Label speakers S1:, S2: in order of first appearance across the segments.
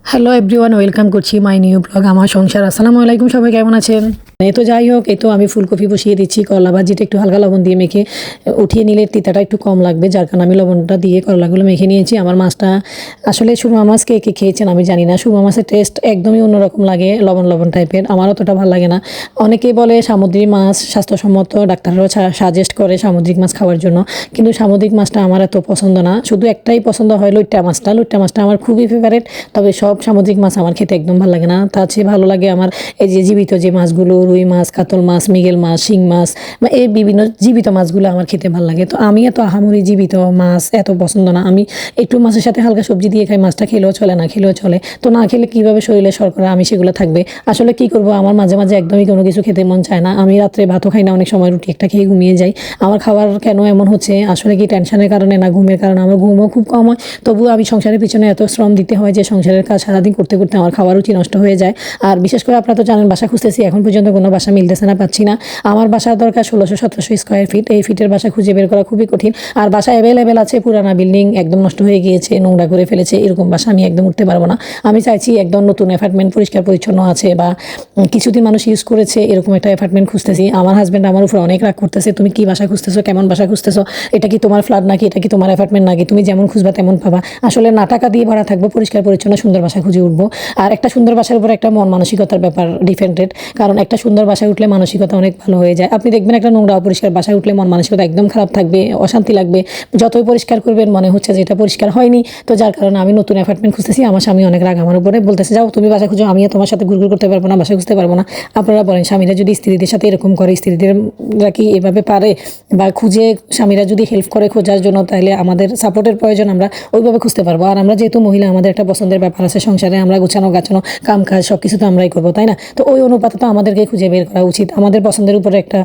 S1: Hello everyone, welcome করছি my new blog আমার সংসার। আসসালামু আলাইকুম, সবাই কেমন আছেন? এই তো যাই হোক, এই তো আমি ফুলকপি বসিয়ে দিচ্ছি। করলা ভাজিটা একটু হালকা লবণ দিয়ে মেখে উঠিয়ে নিলে তিতাটা একটু কম লাগবে, যার কারণে আমি লবণটা দিয়ে করলাগুলো মেখে নিয়েছি। আমার মাছটা আসলে সুরমা মাছ কে কে খেয়েছেন আমি জানি না, সুরমা মাছের টেস্ট একদমই অন্যরকম লাগে, লবণ লবণ টাইপের। আমার অতটা ভালো লাগে না। অনেকেই বলে সামুদ্রিক মাছ স্বাস্থ্যসম্মত, ডাক্তাররাও সাজেস্ট করে সামুদ্রিক মাছ খাওয়ার জন্য, কিন্তু সামুদ্রিক মাছটা আমার এত পছন্দ না। শুধু একটাই পছন্দ হয়, লইট্টা মাছটা। লইট্টা মাছটা আমার খুবই ফেভারিট, তবে সব সামুদ্রিক মাছ আমার খেতে একদম ভালো লাগে না। তার চেয়ে ভালো লাগে আমার এই যে জীবিত যে মাছগুলো, রুই মাছ, কাতল মাছ, মৃগেল মাছ, শিং মাছ, বা এই বিভিন্ন জীবিত মাছগুলো আমার খেতে ভালো লাগে। তো আমি এত আহামরি জীবিত মাছ এত পছন্দ না। আমি একটু মাছের সাথে হালকা সবজি দিয়ে খাই, মাছটা খেলেও চলে, না খেলেও চলে। তো না খেলে কীভাবে শরীরে শর্করা আমি সেগুলো থাকবে? আসলে কি করব, আমার মাঝে মাঝে একদমই কোনো কিছু খেতে মন চায় না। আমি রাত্রে ভাতও খাই না, অনেক সময় রুটি একটা খেয়ে ঘুমিয়ে যাই। আমার খাবার কেন এমন হচ্ছে, আসলে কি টেনশনের কারণে না ঘুমের কারণে? আমার ঘুমও খুব কম হয়, তবুও আমি সংসারের পিছনে এত শ্রম দিতে হয় যে সংসারের কাজ সারাদিন করতে করতে আমার খাওয়ার রুচি নষ্ট হয়ে যায়। আর বিশেষ করে আপনারা তো জানেন, বাসা খুঁজতেছি, এখন পর্যন্ত কোনো বাসা মিলতেছে না, পাচ্ছি না। আমার বাসার দরকার 1600-1700 স্কোয়ার ফিট। এই ফিটের বাসা খুঁজে বের করা খুবই কঠিন। আর বাসা অ্যাভেলেবেল আছে, পুরানা বিল্ডিং একদম নষ্ট হয়ে গিয়েছে, নোংরা করে ফেলেছে, এরকম বাসা আমি একদম উঠতে পারবো না। আমি চাইছি একদম নতুন অ্যাপার্টমেন্ট, পরিষ্কার পরিচ্ছন্ন আছে, বা কিছুদিন মানুষ ইউজ করেছে, এরকম একটা অ্যাপার্টমেন্ট খুঁজতেছি। আমার হাজব্যান্ড আমার উপর অনেক রাগ করতেছে, তুমি কি বাসা খুঁজতেছো, কেমন বাসা খুঁজতেছো, এটা কি তোমার ফ্ল্যাট নাকি, এটা কি তোমার অ্যাপার্টমেন্ট নাকি, তুমি যেমন খুঁজবা তেমন পাবা। আসলে না টাকা দিয়ে ভাড়া থাকবো, পরিষ্কার পরিচ্ছন্ন সুন্দর বাসা খুঁজে উঠবো। আর একটা সুন্দর বাসার উপর একটা মন মানসিকতার ব্যাপার ডিপেন্ডেড, কারণ একটা সুন্দর বাসায় উঠলে মানসিকতা অনেক ভালো হয়ে যায়। আপনি দেখবেন একটা নোংরা অপরিষ্কার বাসায় উঠলে মন মানসিকতা একদম খারাপ থাকবে, অশান্তি লাগবে। যতই পরিষ্কার করবেন মনে হচ্ছে যে এটা পরিষ্কার হয়নি। তো যার কারণে আমি নতুন অ্যাপার্টমেন্ট খুঁজতেছি। আমার স্বামী অনেক রাগ আমার উপরে, বলতেছে যাও তুমি বাসা খুঁজো, আমি তোমার সাথে ঘুরঘুর করতে পারবো না, বাসা খুঁজতে পারবো না। আপনারা বলেন, স্বামীরা যদি স্ত্রীদের সাথে এরকম করে, স্ত্রীদেররা কি এভাবে পারে? বা খুঁজে স্বামীরা যদি হেল্প করে খোঁজার জন্য, তাহলে আমাদের সাপোর্টের প্রয়োজন, আমরা ওইভাবে খুঁজতে পারবো। আর আমরা যেহেতু মহিলা, আমাদের একটা পছন্দের ব্যাপার আছে সংসারে, আমরা গুছানো গাছানো কাম কাজ সব কিছু তো আমরাই করবো, তাই না? তো ওই অনুপাতে তো আমাদেরকে খুঁজে বের করা উচিত, আমাদের পছন্দের উপরে একটা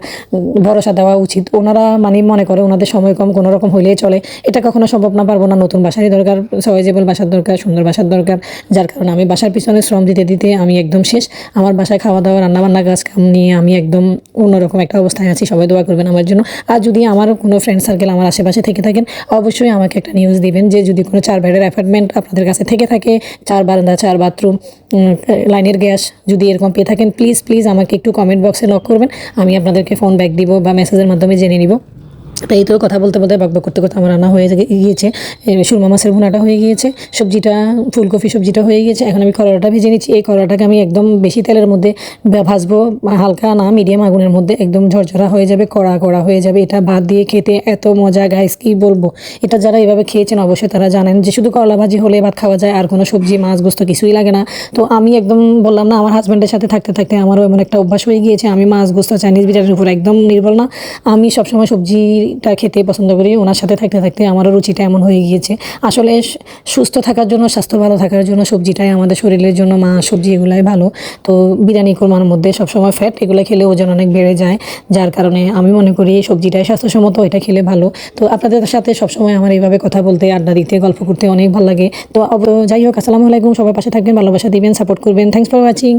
S1: ভরসা দেওয়া উচিত। ওনারা মানে মনে করে ওনাদের সময় কম, কোনো রকম হইলেই চলে, এটা কখনো সম্ভব না, পারবো না। নতুন বাসারই দরকার, সয়েজেবল বাসার দরকার, সুন্দর বাসার দরকার। যার কারণে আমি বাসার পিছনে শ্রম দিতে দিতে আমি একদম শেষ। আমার বাসায় খাওয়া দাওয়া, রান্নাবান্না, কাজ কাম নিয়ে আমি একদম অন্যরকম একটা অবস্থায় আছি। সবাই দোয়া করবেন আমার জন্য। আর যদি আমার কোনো ফ্রেন্ড সার্কেল আমার আশেপাশে থেকে থাকেন, অবশ্যই আমাকে একটা নিউজ দিবেন যে যদি কোনো 4 বেডের অ্যাপার্টমেন্ট আপনাদের কাছে থেকে থাকে, 4 বারান্দা, 4 বাথরুম, লাইনের গ্যাস যদি এরকম পেয়ে থাকেন, প্লিজ প্লিজ আমাকে একটু কমেন্ট বক্সে নক করবেন। আমি আপনাদেরকে ফোন ব্যাক দিব বা মেসেজের মাধ্যমে জেনে নিব। তো এই তো কথা বলতে বলতে বকবক করতে করতে আমার রান্না হয়ে গিয়েছে। সুরমা মাছের ভুনাটা হয়ে গিয়েছে, সবজিটা ফুলকপি সবজিটা হয়ে গিয়েছে। এখন আমি করলাটা ভেজে নিচ্ছি। এই করলাটাকে আমি একদম বেশি তেলের মধ্যে ভাজবো, হালকা না মিডিয়াম আগুনের মধ্যে, একদম ঝরঝরা হয়ে যাবে, কড়া কড়া হয়ে যাবে। এটা ভাত দিয়ে খেতে এত মজা গাইস, কি বলবো। এটা যারা এভাবে খেয়েছেন অবশ্যই তারা জানেন যে শুধু করলা ভাজি হলে ভাত খাওয়া যায়, আর কোনো সবজি মাছ গোস্ত কিছুই লাগে না। তো আমি একদম বললাম না, আমার হাজব্যান্ডের সাথে থাকতে থাকতে আমারও এমন একটা অভ্যাস হয়ে গিয়েছে, আমি মাছ গোস্ত চাইনিজ বিরিয়ানির উপর একদম নির্ভর না। আমি সবসময় সবজিটা খেতে পছন্দ করি। ওনার সাথে থাকতে থাকতে আমারও রুচিটা এমন হয়ে গিয়েছে। আসলে সুস্থ থাকার জন্য, স্বাস্থ্য ভালো থাকার জন্য সবজিটাই আমাদের শরীরের জন্য, মাছ সবজি এগুলাই ভালো। তো বিরিয়ানি কোরমার মধ্যে সবসময় ফ্যাট, এগুলো খেলে ওজন অনেক বেড়ে যায়, যার কারণে আমি মনে করি সবজিটাই স্বাস্থ্যসম্মত, এটা খেলে ভালো। তো আপনাদের সাথে সবসময় আমার এইভাবে কথা বলতে, আড্ডা দিতে, গল্প করতে অনেক ভালো লাগে। তো যাই হোক, আসসালামু আলাইকুম, সবার পাশে থাকবেন, ভালোবাসা দিবেন, সাপোর্ট করবেন। Thanks for watching.